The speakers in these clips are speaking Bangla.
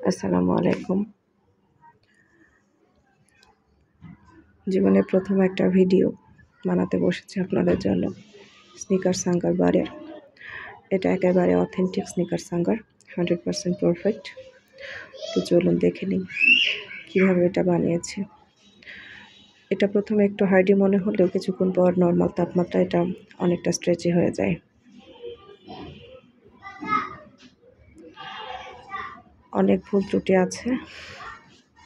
আসসালামু আলাইকুম। জীবনে প্রথম একটা ভিডিও বানাতে বসেছি আপনাদের জন্য স্নিকার সাঙ্গার বারের। এটা একেবারে অথেন্টিক স্নিকার সাঙ্গার, 100% পারফেক্ট। তো চলুন দেখে নিই কীভাবে এটা বানিয়েছি। এটা প্রথমে একটু হার্ডি মনে হলেও কিছুক্ষণ পর নর্মাল তাপমাত্রা এটা অনেকটা স্ট্রেচি হয়ে যায়। অনেক ভুল ত্রুটি আছে,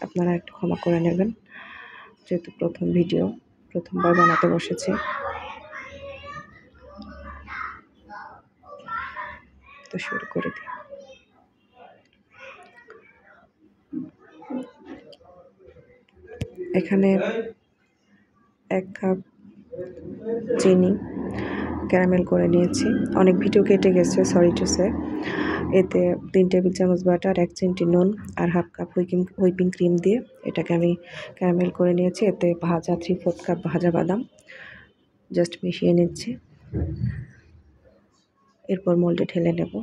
আপনারা একটু ক্ষমা করে নেবেন, যেহেতু প্রথম ভিডিও, প্রথমবার বানাতে বসেছি। তো শুরু করে দিই। এখানে 1 কাপ চিনি ক্যারামেল করে নিয়েছি। অনেক ভিডিও কেটে গেছে, সরি টু সে। এতে 3 টেবিল চামচ বাটার, 1 চিমটি নুন আর হাফ কাপ হুইপিং ক্রিম দিয়ে এটাকে আমি ক্যারামেল করে নিয়েছি। এতে ভাজা 3/4 কাপ ভাজা বাদাম জাস্ট মিশিয়ে নিচ্ছি। এরপর মোল্ডে ঢেলে নেব।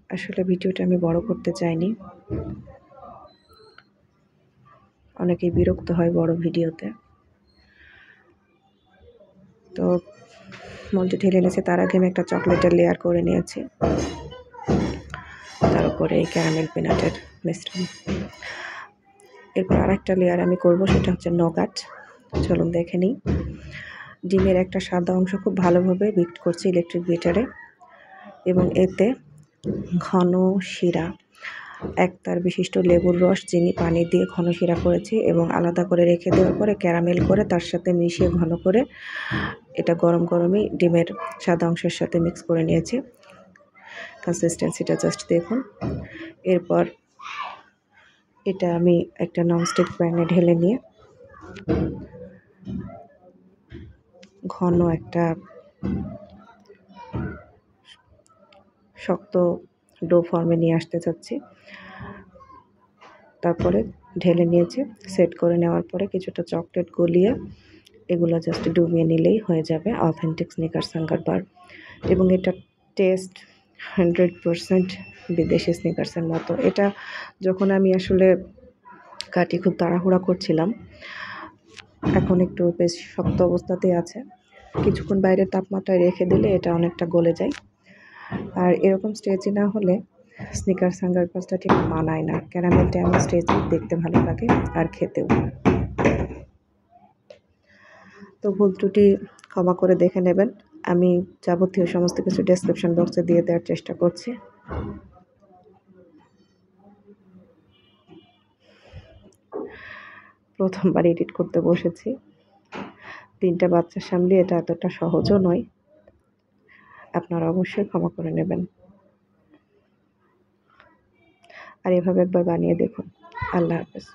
আসলে ভিডিওটা আমি বড় করতে চাইনি, অনেকেই বিরক্ত হয় বড় ভিডিওতে। তো মোল্ডে ঢেলে নিয়েছি। তার আগে আমি একটা চকলেটের লেয়ার করে নিয়েছি, তার উপরে এই ক্যারামেল পিনাটের মিশ্রণ। এরপর আরেকটা লেয়ার আমি করব, সেটা হচ্ছে নগাট। চলুন দেখে নিই। ডিমের একটা সাদা অংশ খুব ভালোভাবে বিট করছি ইলেকট্রিক বিটারে, এবং এতে ঘন শিরা, 1 তার বিশিষ্ট লেবুর রস, চিনি, পানি দিয়ে ঘন শিরা করেছি এবং আলাদা করে রেখে দেওয়ার পরে ক্যারামেল করে তার সাথে মিশিয়ে ঘন করে এটা গরমই ডিমের সাদা অংশের সাথে মিক্স করে নিয়েছি। কনসিস্টেন্সিটা জাস্ট দেখুন। এরপর এটা আমি একটা ননস্টিক প্যানে ঢেলে নিয়ে ঘন একটা শক্ত ডো ফর্মে নিয়ে আসতে চাচ্ছি। তারপরে ঢেলে নিয়েছি। সেট করে নেওয়ার পরে কিছুটা চকলেট গলিয়ে এগুলো জাস্ট ডুবিয়ে নিলেই হয়ে যাবে অথেন্টিক স্নিকার সাঙ্গার বার। এবং এটার টেস্ট 100% বিদেশি স্নিকার্সের মতো। এটা যখন আমি আসলে কাটি, খুব তাড়াহুড়া করছিলাম, এখন একটু বেশ শক্ত অবস্থাতেই আছে। কিছুক্ষণ বাইরের তাপমাত্রায় রেখে দিলে এটা অনেকটা গলে যায়। আর এরকম স্টেজি না হলে স্নিকার সাঙ্গার পাসটা ঠিক মানায় না। ক্যারামেলটা এমন স্টেজি দেখতে ভালো লাগে আর খেতেও। তো ভুল ত্রুটি ক্ষমা করে দেখে নেবেন। আমি যাবতীয় সমস্ত কিছু ডেসক্রিপশন বক্সে দিয়ে দেওয়ার চেষ্টা করছি। প্রথমবার এডিট করতে বসেছি, 3টা বাচ্চার সামনে এটা এতটা সহজও নয়। আপনারা অবশ্যই ক্ষমা করে নেবেন। আর এভাবে একবার বানিয়ে দেখুন। আল্লাহ হাফেজ।